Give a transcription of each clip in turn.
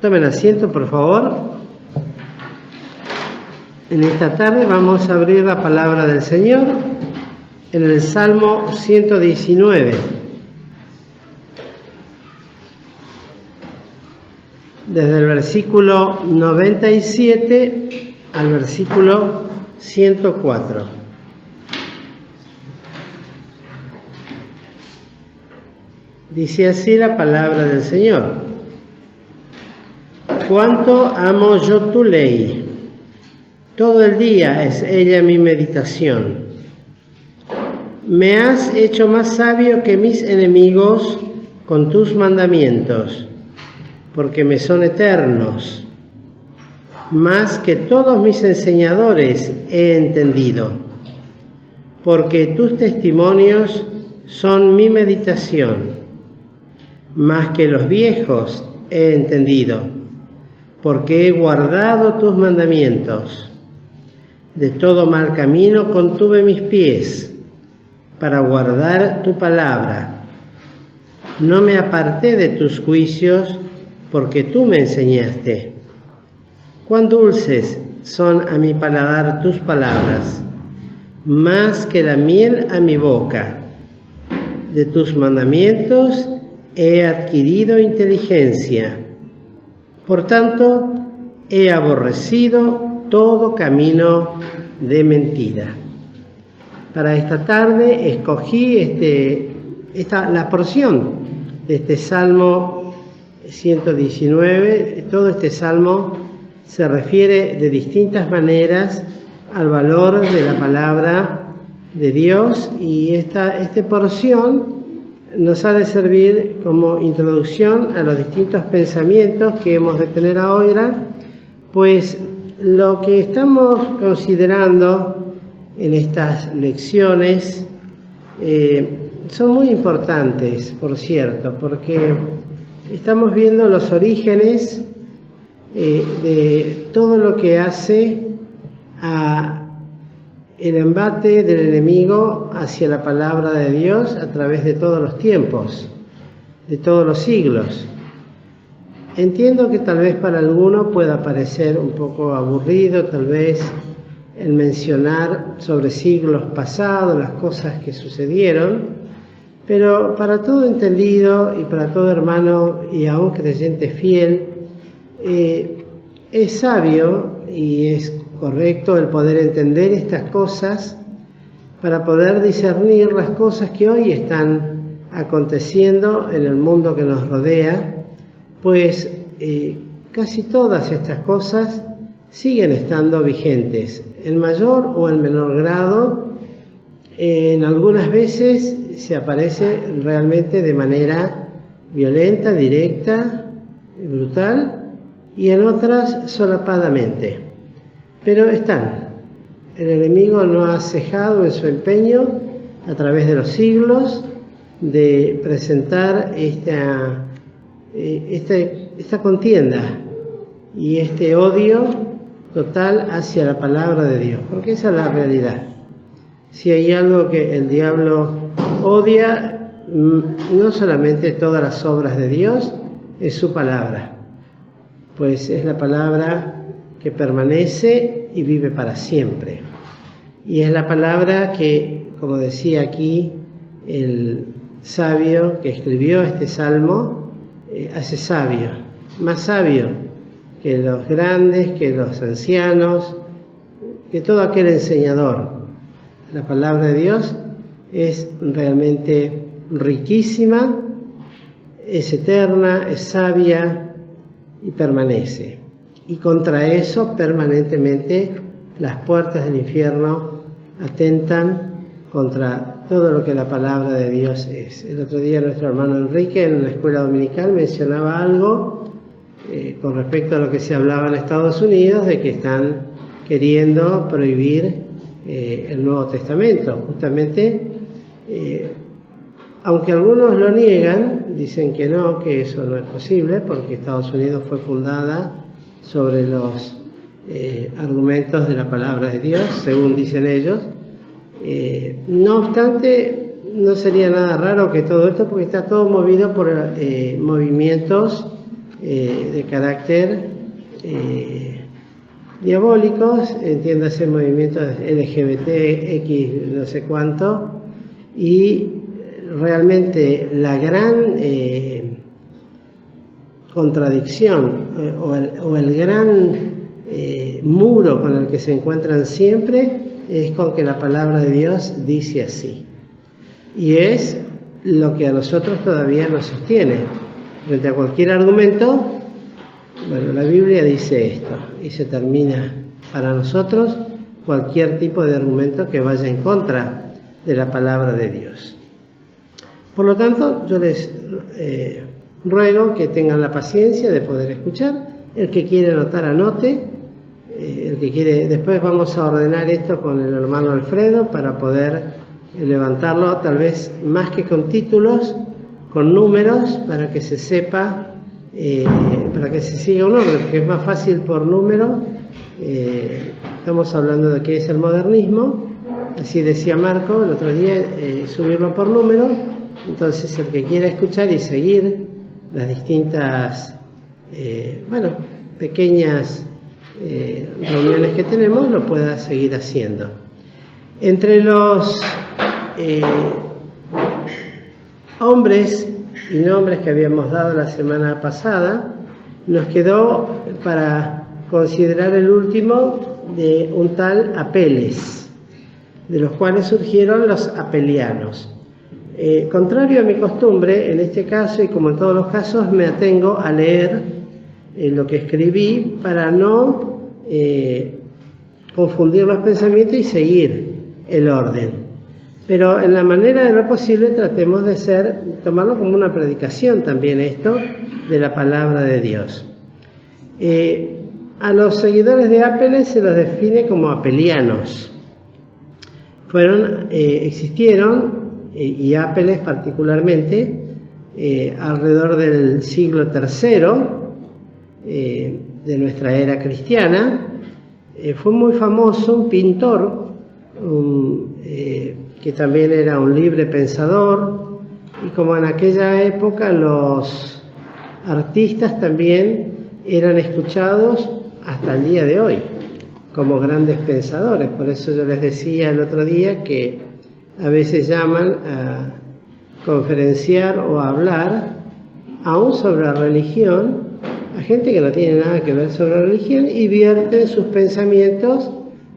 Tomen asiento, por favor. En esta tarde vamos a abrir la palabra del Señor en el Salmo 119. Desde el versículo 97 al versículo 104. Dice así la palabra del Señor. Cuánto amo yo tu ley, todo el día es ella mi meditación. Me has hecho más sabio que mis enemigos con tus mandamientos, porque me son eternos. Más que todos mis enseñadores he entendido, porque tus testimonios son mi meditación. Más que los viejos he entendido, porque he guardado tus mandamientos. De todo mal camino contuve mis pies, para guardar tu palabra. No me aparté de tus juicios, porque tú me enseñaste. Cuán dulces son a mi paladar tus palabras, más que la miel a mi boca. De tus mandamientos he adquirido inteligencia. Por tanto, he aborrecido todo camino de mentira. Para esta tarde escogí la porción de este Salmo 119. Todo este Salmo se refiere de distintas maneras al valor de la palabra de Dios, y esta porción nos ha de servir como introducción a los distintos pensamientos que hemos de tener ahora, pues lo que estamos considerando en estas lecciones son muy importantes, por cierto, porque estamos viendo los orígenes de todo lo que hace a el embate del enemigo hacia la palabra de Dios a través de todos los tiempos, de todos los siglos. Entiendo que tal vez para alguno pueda parecer un poco aburrido, tal vez el mencionar sobre siglos pasados, las cosas que sucedieron, pero para todo entendido y para todo hermano y aún creyente fiel, es sabio y es correcto el poder entender estas cosas para poder discernir las cosas que hoy están aconteciendo en el mundo que nos rodea, pues casi todas estas cosas siguen estando vigentes, en mayor o en menor grado. En algunas veces se aparece realmente de manera violenta, directa, brutal, y en otras solapadamente. Pero están. El enemigo no ha cejado en su empeño a través de los siglos de presentar esta contienda y este odio total hacia la palabra de Dios, porque esa es la realidad. Si hay algo que el diablo odia, no solamente todas las obras de Dios, es su palabra, pues es la palabra que permanece y vive para siempre. Y es la palabra que, como decía aquí el sabio que escribió este salmo, hace sabio, más sabio que los grandes, que los ancianos, que todo aquel enseñador. La palabra de Dios es realmente riquísima, es eterna, es sabia y permanece. Y contra eso permanentemente las puertas del infierno atentan contra todo lo que la palabra de Dios es. El otro día nuestro hermano Enrique en la escuela dominical mencionaba algo con respecto a lo que se hablaba en Estados Unidos, de que están queriendo prohibir el Nuevo Testamento. Justamente, aunque algunos lo niegan, dicen que no, que eso no es posible, porque Estados Unidos fue fundada sobre los argumentos de la palabra de Dios, según dicen ellos. No obstante, no sería nada raro que todo esto, porque está todo movido por movimientos de carácter diabólicos, entiéndase movimientos LGBT, X, no sé cuánto, y realmente la gran contradicción o el gran muro con el que se encuentran siempre es con que la palabra de Dios dice así. Y es lo que a nosotros todavía nos sostiene. Frente a cualquier argumento, bueno, la Biblia dice esto, y se termina para nosotros cualquier tipo de argumento que vaya en contra de la palabra de Dios. Por lo tanto, yo les ruego que tengan la paciencia de poder escuchar. El que quiere anotar, anote. El que quiere, después vamos a ordenar esto con el hermano Alfredo para poder levantarlo, tal vez más que con títulos, con números, para que se sepa, para que se siga un orden, porque es más fácil por número. Estamos hablando de qué es el modernismo, así decía Marco el otro día, subirlo por número. Entonces el que quiera escuchar y seguir las distintas, pequeñas reuniones que tenemos, lo pueda seguir haciendo. Entre los hombres y nombres que habíamos dado la semana pasada, nos quedó para considerar el último de un tal Apeles, de los cuales surgieron los apelianos. Contrario a mi costumbre, en este caso y como en todos los casos, me atengo a leer lo que escribí para no confundir los pensamientos y seguir el orden. Pero en la manera de lo posible tratemos de tomarlo como una predicación también esto de la palabra de Dios. A los seguidores de Apeles se los define como apelianos. Existieron, y Apeles particularmente, alrededor del siglo III de nuestra era cristiana. Fue muy famoso un pintor, que también era un libre pensador, y como en aquella época los artistas también eran escuchados hasta el día de hoy como grandes pensadores. Por eso yo les decía el otro día que a veces llaman a conferenciar o a hablar aún sobre la religión a gente que no tiene nada que ver sobre la religión y vierten sus pensamientos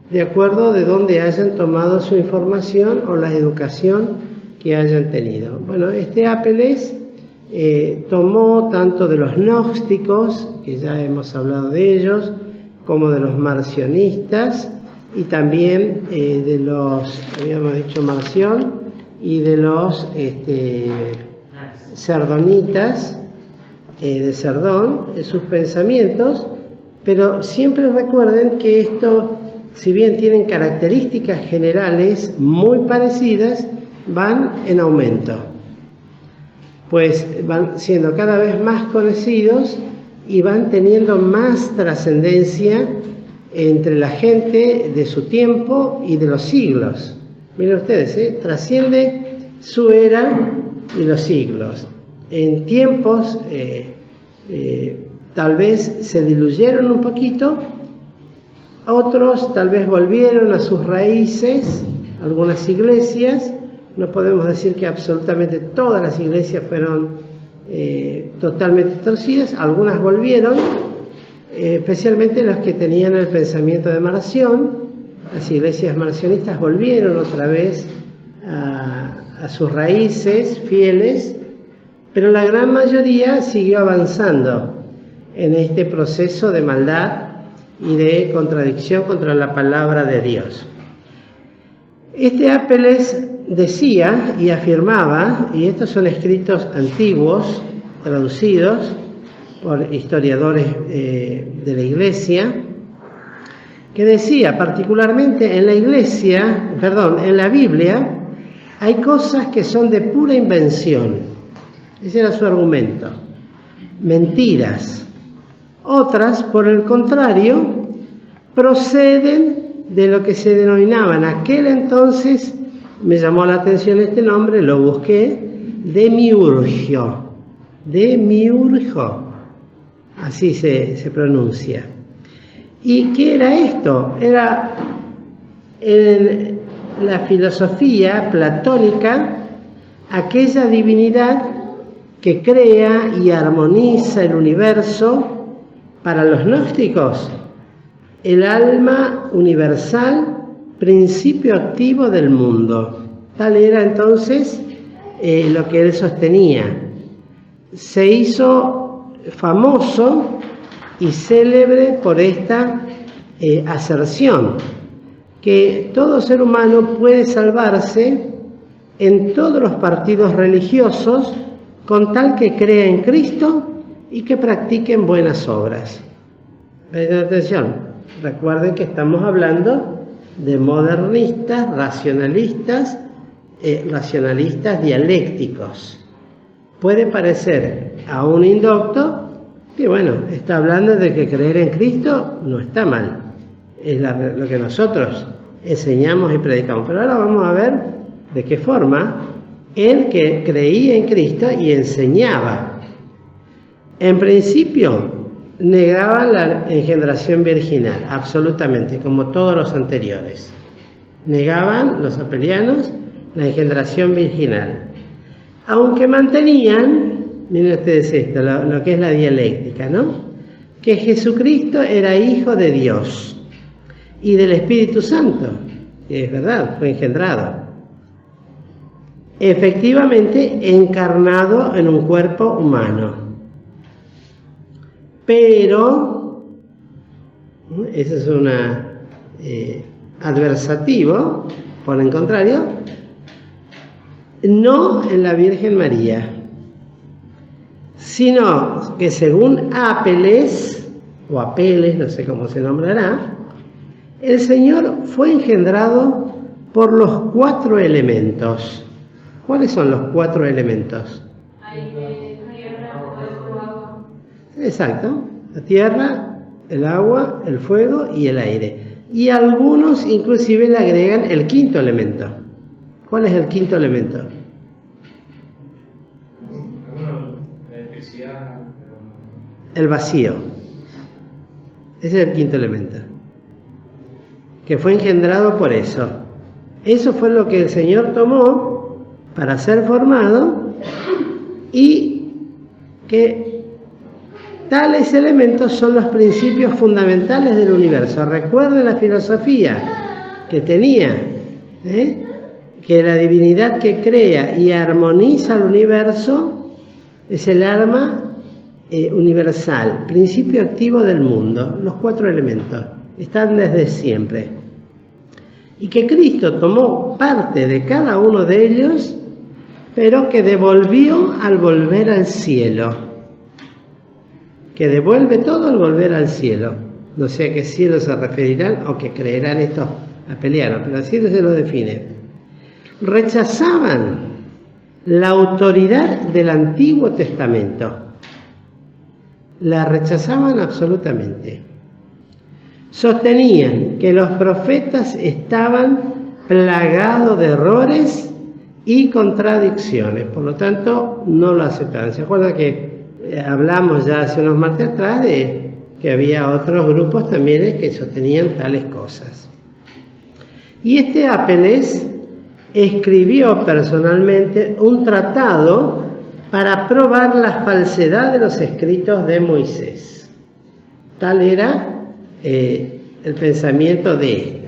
de acuerdo de dónde hayan tomado su información o la educación que hayan tenido. Bueno, este Apeles tomó tanto de los gnósticos, que ya hemos hablado de ellos, como de los marcionistas, y también de los, habíamos dicho Marción, y de los cerdonitas, de Cerdón, sus pensamientos, pero siempre recuerden que esto, si bien tienen características generales muy parecidas, van en aumento, pues van siendo cada vez más conocidos y van teniendo más trascendencia entre la gente de su tiempo y de los siglos. Miren ustedes, trasciende su era y los siglos. En tiempos tal vez se diluyeron un poquito, otros tal vez volvieron a sus raíces, algunas iglesias. No podemos decir que absolutamente todas las iglesias fueron totalmente torcidas, algunas volvieron, especialmente las que tenían el pensamiento de Marción. Las iglesias marcionistas volvieron otra vez a sus raíces fieles, pero la gran mayoría siguió avanzando en este proceso de maldad y de contradicción contra la palabra de Dios. Este Apeles decía y afirmaba, y estos son escritos antiguos, traducidos por historiadores de la Iglesia, que decía, particularmente en la Biblia, hay cosas que son de pura invención. Ese era su argumento. Mentiras. Otras, por el contrario, proceden de lo que se denominaba en aquel entonces, me llamó la atención este nombre, lo busqué, demiurgo. así se pronuncia. ¿Y qué era esto? Era en la filosofía platónica aquella divinidad que crea y armoniza el universo. Para los gnósticos, el alma universal, principio activo del mundo. Tal era entonces lo que él sostenía. Se hizo famoso y célebre por esta aserción, que todo ser humano puede salvarse en todos los partidos religiosos con tal que crea en Cristo y que practiquen buenas obras. Presten atención, recuerden que estamos hablando de modernistas, racionalistas dialécticos. Puede parecer a un indocto que, bueno, está hablando de que creer en Cristo no está mal. Es lo que nosotros enseñamos y predicamos. Pero ahora vamos a ver de qué forma él que creía en Cristo y enseñaba. En principio, negaban la engendración virginal, absolutamente, como todos los anteriores. Negaban, los apelianos, la engendración virginal. Aunque mantenían, miren ustedes esto, lo que es la dialéctica, ¿no? Que Jesucristo era hijo de Dios y del Espíritu Santo, que es verdad, fue engendrado. Efectivamente, encarnado en un cuerpo humano. Pero, ese es un adversativo, por el contrario, no en la Virgen María, sino que según Apeles, o Apeles, no sé cómo se nombrará, el Señor fue engendrado por los 4 elementos. ¿Cuáles son los 4 elementos? Exacto, la tierra, el agua, el fuego y el aire. Y algunos inclusive le agregan el 5.º elemento. ¿Cuál es el 5.º elemento? El vacío. Ese es el 5.º elemento. Que fue engendrado por eso. Eso fue lo que el Señor tomó para ser formado y que tales elementos son los principios fundamentales del universo. Recuerden la filosofía que tenía, que la divinidad que crea y armoniza el universo es el alma universal, principio activo del mundo. Los 4 elementos están desde siempre. Y que Cristo tomó parte de cada uno de ellos, pero que devolvió al volver al cielo. Que devuelve todo al volver al cielo. No sé a qué cielo se referirán o que creerán estos apelianos, pero así se lo define. Rechazaban la autoridad del Antiguo Testamento. La rechazaban absolutamente. Sostenían que los profetas estaban plagados de errores y contradicciones, por lo tanto no lo aceptaban. ¿Se acuerdan que hablamos ya hace unos martes atrás de que había otros grupos también que sostenían tales cosas? Y este Apeles escribió personalmente un tratado para probar la falsedad de los escritos de Moisés. Tal era el pensamiento de él.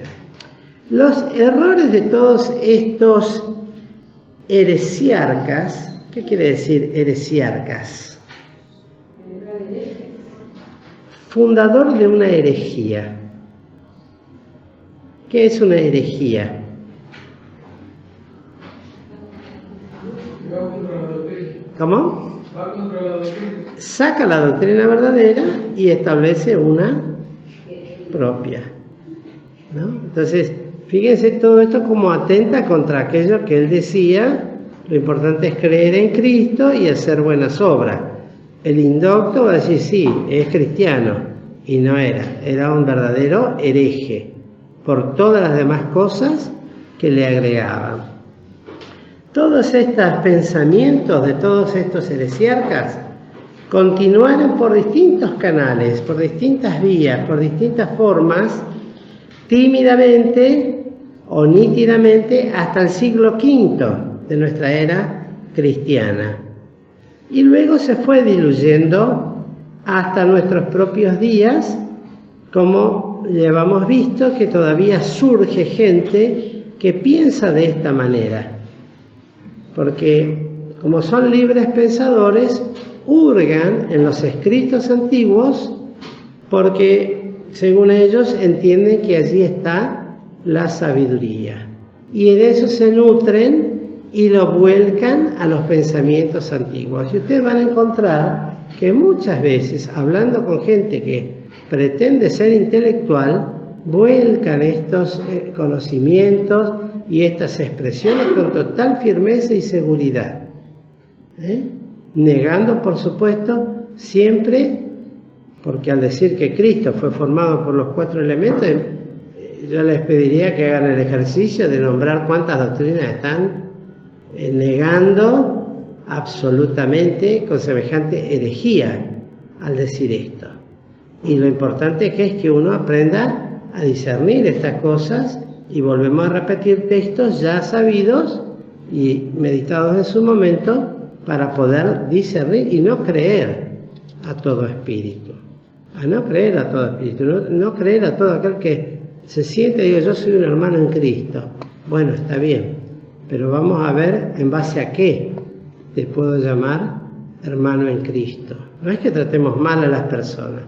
Los errores de todos estos heresiarcas, ¿qué quiere decir heresiarcas? Fundador de una herejía. ¿Qué es una herejía? ¿Cómo? Saca la doctrina verdadera y establece una propia, ¿no? Entonces, fíjense todo esto como atenta contra aquello que él decía: lo importante es creer en Cristo y hacer buenas obras. El indocto va a decir, sí, es cristiano, y no era un verdadero hereje, por todas las demás cosas que le agregaban. Todos estos pensamientos de todos estos heresiarcas continuaron por distintos canales, por distintas vías, por distintas formas, tímidamente o nítidamente hasta el siglo V de nuestra era cristiana. Y luego se fue diluyendo hasta nuestros propios días, como llevamos visto que todavía surge gente que piensa de esta manera, porque como son libres pensadores, hurgan en los escritos antiguos porque, según ellos, entienden que allí está la sabiduría. Y en eso se nutren y lo vuelcan a los pensamientos antiguos. Y ustedes van a encontrar que muchas veces, hablando con gente que pretende ser intelectual, vuelcan estos conocimientos y estas expresiones con total firmeza y seguridad. Negando, por supuesto, siempre, porque al decir que Cristo fue formado por los 4 elementos, yo les pediría que hagan el ejercicio de nombrar cuántas doctrinas están negando absolutamente con semejante herejía al decir esto. Y lo importante es que uno aprenda a discernir estas cosas, y volvemos a repetir textos ya sabidos y meditados en su momento para poder discernir y no creer a todo espíritu. No creer a todo espíritu, no creer a todo aquel que se siente y diga yo soy un hermano en Cristo. Bueno, está bien, pero vamos a ver en base a qué te puedo llamar hermano en Cristo. No es que tratemos mal a las personas,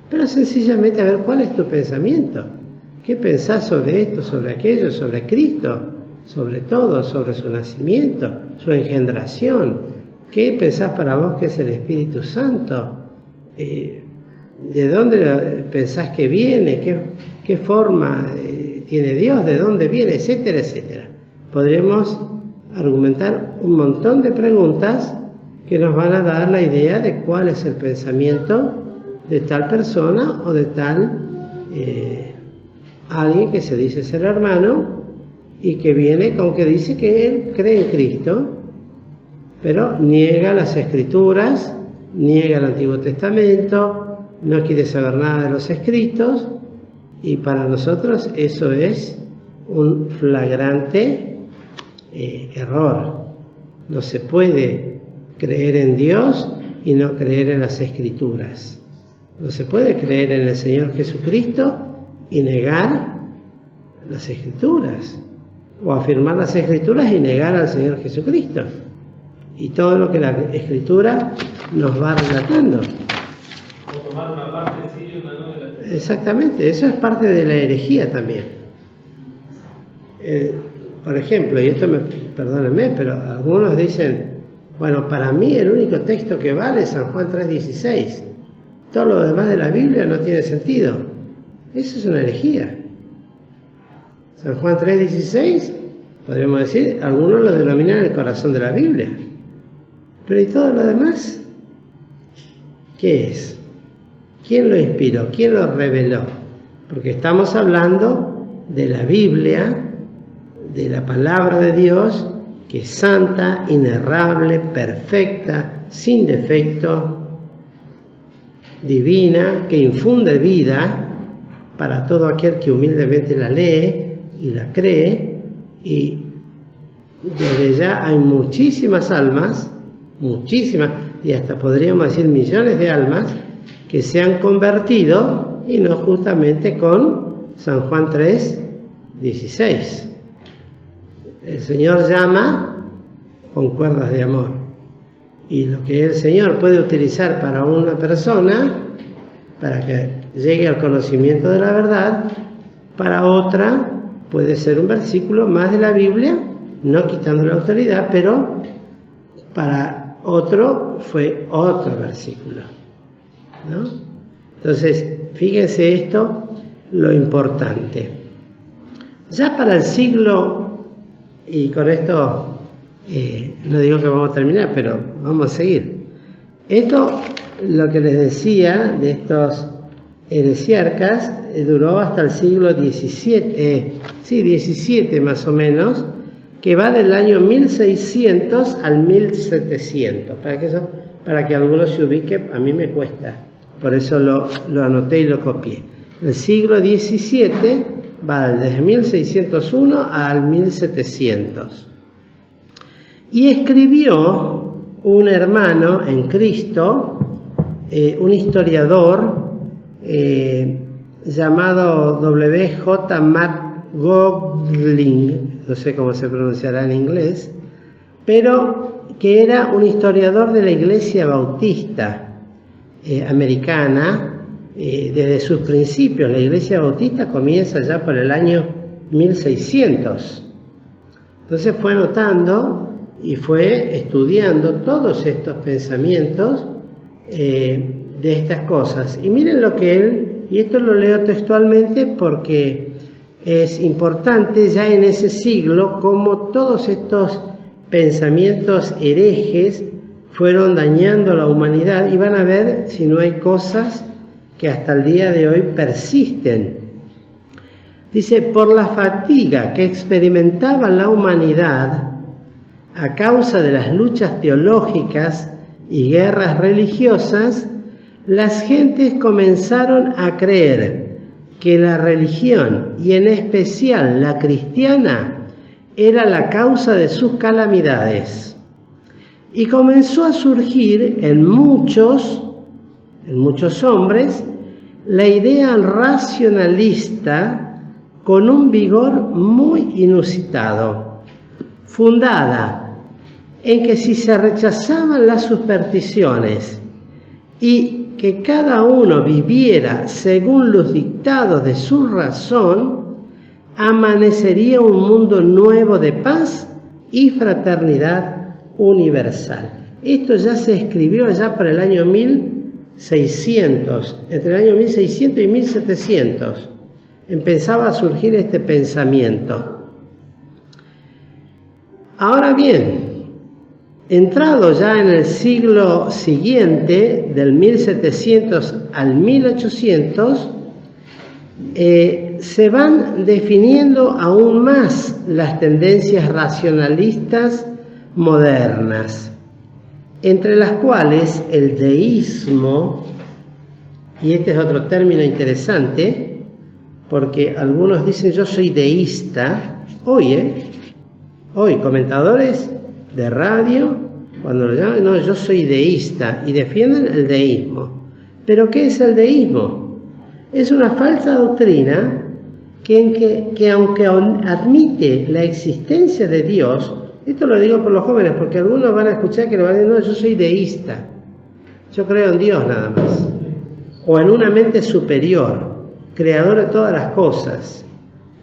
pero sencillamente a ver cuál es tu pensamiento. ¿Qué pensás sobre esto, sobre aquello, sobre Cristo, sobre todo, sobre su nacimiento, su engendración? ¿Qué pensás para vos que es el Espíritu Santo? ¿De dónde pensás que viene? ¿Qué forma tiene Dios? ¿De dónde viene? Etcétera, etcétera. Podríamos argumentar un montón de preguntas que nos van a dar la idea de cuál es el pensamiento de tal persona o de tal alguien que se dice ser hermano y que viene con que dice que él cree en Cristo, pero niega las Escrituras, niega el Antiguo Testamento, no quiere saber nada de los escritos, y para nosotros eso es un flagrante error. No se puede creer en Dios y no creer en las Escrituras. No se puede creer en el Señor Jesucristo y negar las Escrituras, o afirmar las Escrituras y negar al Señor Jesucristo y todo lo que la Escritura nos va relatando. O tomar una parte sí y una no de la Escritura. Exactamente, eso es parte de la herejía también. Por ejemplo, y esto perdónenme, pero algunos dicen, bueno, para mí el único texto que vale es San Juan 3:16. Todo lo demás de la Biblia no tiene sentido. Eso es una herejía. San Juan 3:16, podríamos decir, algunos lo denominan el corazón de la Biblia. Pero ¿y todo lo demás? ¿Qué es? ¿Quién lo inspiró? ¿Quién lo reveló? Porque estamos hablando de la Biblia, de la palabra de Dios, que es santa, inerrable, perfecta, sin defecto, divina, que infunde vida para todo aquel que humildemente la lee y la cree, y desde ya hay muchísimas almas, muchísimas, y hasta podríamos decir millones de almas, que se han convertido, y no justamente con San Juan 3:16. El Señor llama con cuerdas de amor, y lo que el Señor puede utilizar para una persona, para que llegue al conocimiento de la verdad, para otra puede ser un versículo más de la Biblia, no quitando la autoridad, pero para otro fue otro versículo, ¿no? Entonces, fíjense esto, lo importante. Ya para el siglo, y con esto no digo que vamos a terminar, pero vamos a seguir. Esto, lo que les decía de estos heresiarcas, duró hasta el siglo XVII más o menos, que va del año 1600 al 1700, para que eso para que alguno se ubique, a mí me cuesta. Por eso lo anoté y lo copié. El siglo XVII va desde 1601 al 1700. Y escribió un hermano en Cristo, un historiador llamado W.J. McGougling, no sé cómo se pronunciará en inglés, pero que era un historiador de la Iglesia Bautista americana. Desde sus principios, la Iglesia Bautista comienza ya por el año 1600. Entonces fue anotando y fue estudiando todos estos pensamientos de estas cosas. Y miren lo que él, y esto lo leo textualmente porque es importante ya en ese siglo, cómo todos estos pensamientos herejes fueron dañando a la humanidad, y van a ver si no hay cosas que hasta el día de hoy persisten. Dice: por la fatiga que experimentaba la humanidad a causa de las luchas teológicas y guerras religiosas, las gentes comenzaron a creer que la religión, y en especial la cristiana, era la causa de sus calamidades. Y comenzó a surgir en muchos hombres la idea racionalista con un vigor muy inusitado, fundada en que si se rechazaban las supersticiones y que cada uno viviera según los dictados de su razón, amanecería un mundo nuevo de paz y fraternidad universal. Esto ya se escribió allá por el año 1600, entre el año 1600 y 1700, empezaba a surgir este pensamiento. Ahora bien, entrado ya en el siglo siguiente, del 1700 al 1800, se van definiendo aún más las tendencias racionalistas modernas, entre las cuales el deísmo, y este es otro término interesante, porque algunos dicen yo soy deísta, hoy comentadores de radio, cuando lo llaman, no, yo soy deísta, y defienden el deísmo. ¿Pero qué es el deísmo? Es una falsa doctrina que aunque admite la existencia de Dios, esto lo digo por los jóvenes, porque algunos van a escuchar que le van a decir, no, yo soy deísta, yo creo en Dios nada más, o en una mente superior, creador de todas las cosas,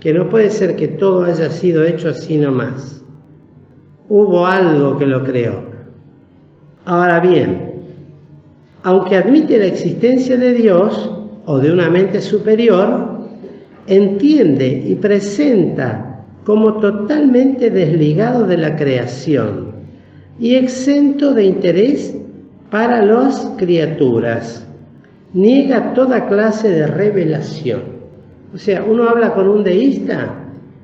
que no puede ser que todo haya sido hecho así nomás. Hubo algo que lo creó. Ahora bien, aunque admite la existencia de Dios o de una mente superior, entiende y presenta como totalmente desligado de la creación y exento de interés para las criaturas. Niega toda clase de revelación. O sea, uno habla con un deísta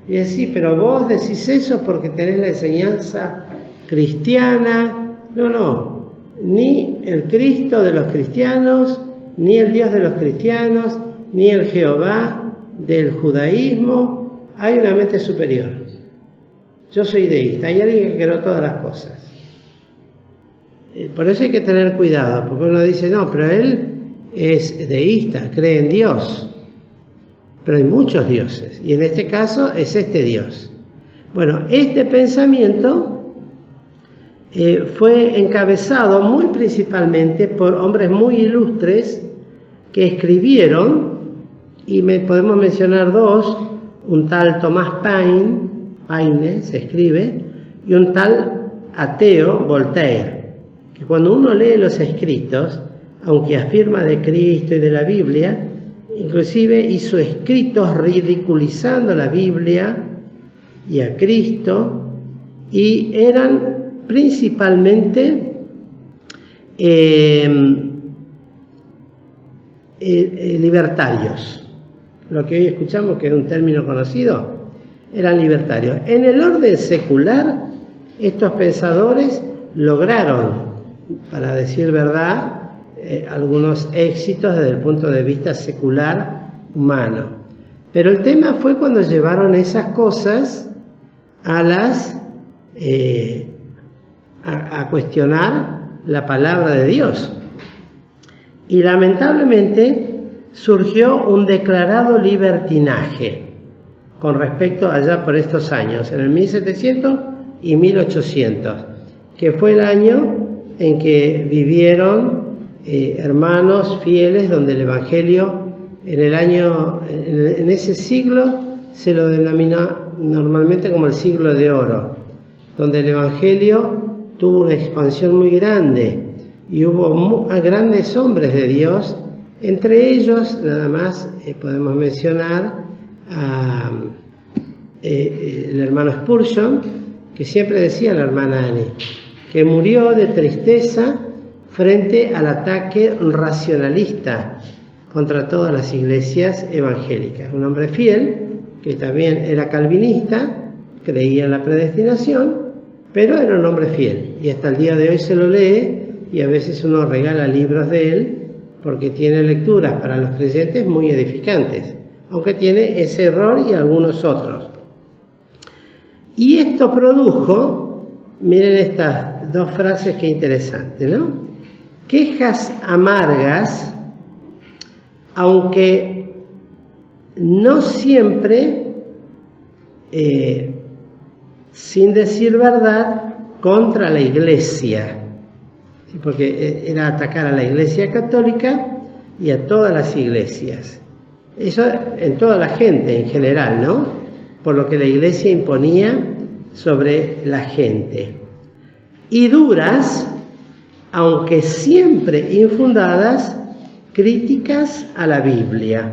y dice, sí, pero vos decís eso porque tenés la enseñanza cristiana. No, ni el Cristo de los cristianos, ni el Dios de los cristianos, ni el Jehová del judaísmo. Hay una mente superior. Yo soy deísta, hay alguien que creó todas las cosas. Por eso hay que tener cuidado, porque uno dice, no, pero él es deísta, cree en Dios. Pero hay muchos dioses, y en este caso es este Dios. Bueno, este pensamiento fue encabezado muy principalmente por hombres muy ilustres que escribieron, y podemos mencionar dos, un tal Tomás Paine se escribe, y un tal ateo, Voltaire, que cuando uno lee los escritos, aunque afirma de Cristo y de la Biblia, inclusive hizo escritos ridiculizando la Biblia y a Cristo, y eran principalmente libertarios. Lo que hoy escuchamos, que es un término conocido, eran libertarios. En el orden secular, estos pensadores lograron para decir verdad, algunos éxitos desde el punto de vista secular humano. Pero el tema fue cuando llevaron esas cosas a cuestionar la palabra de Dios. Y lamentablemente surgió un declarado libertinaje con respecto allá por estos años, en el 1700 y 1800, que fue el año en que vivieron hermanos fieles, donde el Evangelio en ese siglo se lo denomina normalmente como el siglo de oro, donde el Evangelio tuvo una expansión muy grande y hubo grandes hombres de Dios. Entre ellos, nada más podemos mencionar el hermano Spurgeon, que siempre decía la hermana Annie, que murió de tristeza frente al ataque racionalista contra todas las iglesias evangélicas. Un hombre fiel, que también era calvinista, creía en la predestinación, pero era un hombre fiel. Y hasta el día de hoy se lo lee, y a veces uno regala libros de él, porque tiene lecturas para los creyentes muy edificantes, aunque tiene ese error y algunos otros. Y esto produjo, miren estas dos frases que interesantes, ¿no? Quejas amargas, aunque no siempre, sin decir verdad, contra la Iglesia, porque era atacar a la Iglesia católica y a todas las iglesias. Eso en toda la gente en general, ¿no? Por lo que la Iglesia imponía sobre la gente. Y duras, aunque siempre infundadas, críticas a la Biblia.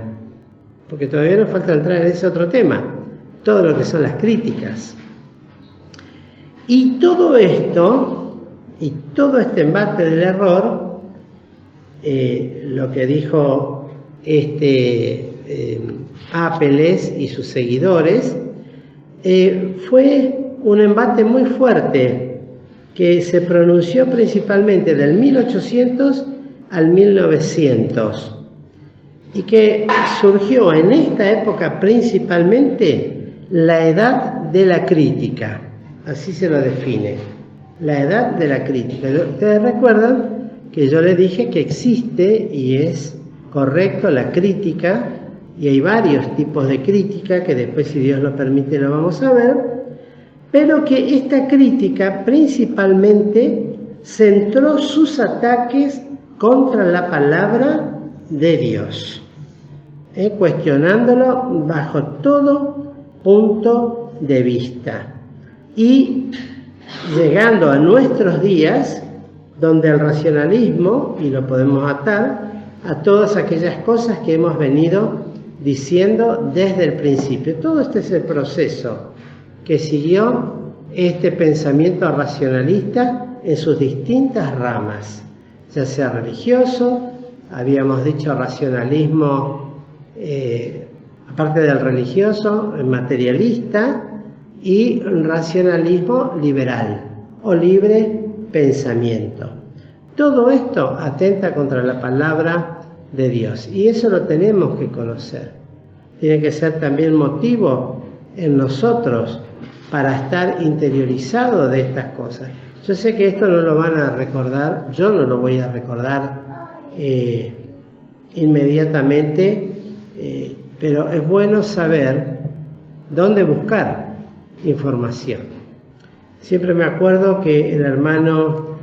Porque todavía nos falta entrar en ese otro tema, todo lo que son las críticas. Y todo esto, y todo este embate del error, lo que dijo Apeles y sus seguidores, fue un embate muy fuerte que se pronunció principalmente del 1800 al 1900 y que surgió en esta época principalmente la edad de la crítica, así se lo define, la edad de la crítica. Ustedes recuerdan que yo les dije que existe y es correcto la crítica, y hay varios tipos de crítica que después, si Dios lo permite, lo vamos a ver, pero que esta crítica principalmente centró sus ataques contra la palabra de Dios, cuestionándolo bajo todo punto de vista, y llegando a nuestros días, donde el racionalismo, y lo podemos atar a todas aquellas cosas que hemos venido diciendo desde el principio. Todo este es el proceso que siguió este pensamiento racionalista en sus distintas ramas, ya sea religioso, habíamos dicho racionalismo, aparte del religioso, materialista, y racionalismo liberal o libre pensamiento. Todo esto atenta contra la palabra de Dios, y eso lo tenemos que conocer. Tiene que ser también motivo en nosotros para estar interiorizado de estas cosas. Yo sé que esto no lo van a recordar, yo no lo voy a recordar inmediatamente, pero es bueno saber dónde buscar información. Siempre me acuerdo que el hermano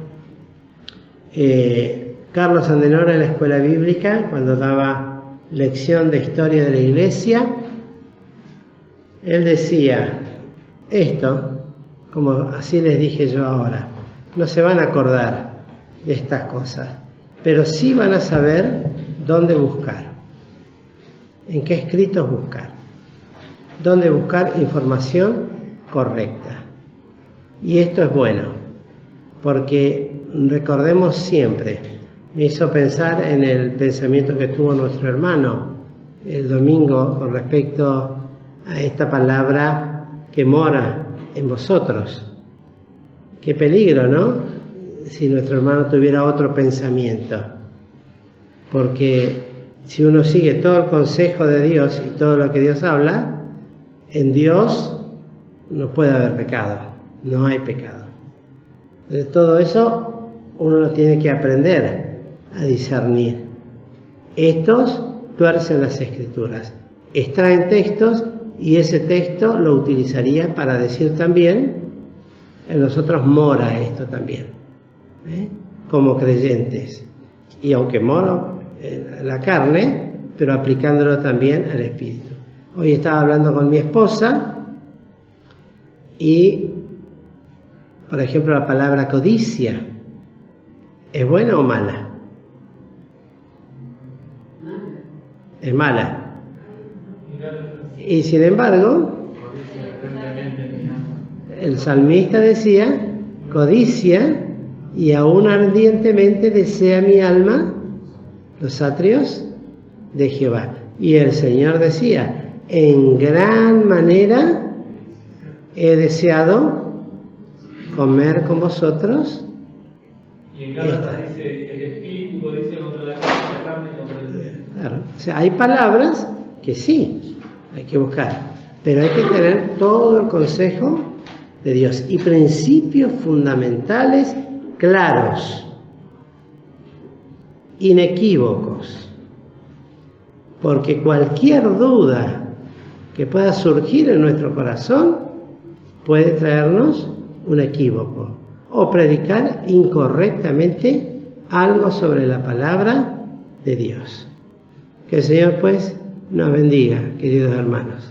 Carlos Andenora en la escuela bíblica, cuando daba lección de historia de la iglesia, él decía esto, como así les dije yo ahora, no se van a acordar de estas cosas, pero sí van a saber dónde buscar, en qué escritos buscar, dónde buscar información correcta. Y esto es bueno, porque recordemos siempre, me hizo pensar en el pensamiento que tuvo nuestro hermano el domingo con respecto a esta palabra que mora en vosotros. Qué peligro, ¿no? si nuestro hermano tuviera otro pensamiento. Porque si uno sigue todo el consejo de Dios y todo lo que Dios habla, en Dios no puede haber pecado, no hay pecado. De todo eso uno lo tiene que aprender a discernir. Estos tuercen las Escrituras, extraen textos y ese texto lo utilizaría para decir también, en nosotros mora esto también, como creyentes. Y aunque mora en la carne, pero aplicándolo también al Espíritu. Hoy estaba hablando con mi esposa y, por ejemplo, la palabra codicia, ¿es buena o mala? Es mala. Y sin embargo, el salmista decía, codicia y aún ardientemente desea mi alma los atrios de Jehová. Y el Señor decía, en gran manera he deseado comer con vosotros. Y en Gálatas dice, el espíritu dice contra la carne contra el derecho. Claro, o sea, hay palabras que sí, hay que buscar, pero hay que tener todo el consejo de Dios y principios fundamentales claros, inequívocos, porque cualquier duda que pueda surgir en nuestro corazón puede traernos un equívoco o predicar incorrectamente algo sobre la palabra de Dios. Que el Señor pues nos bendiga, queridos hermanos.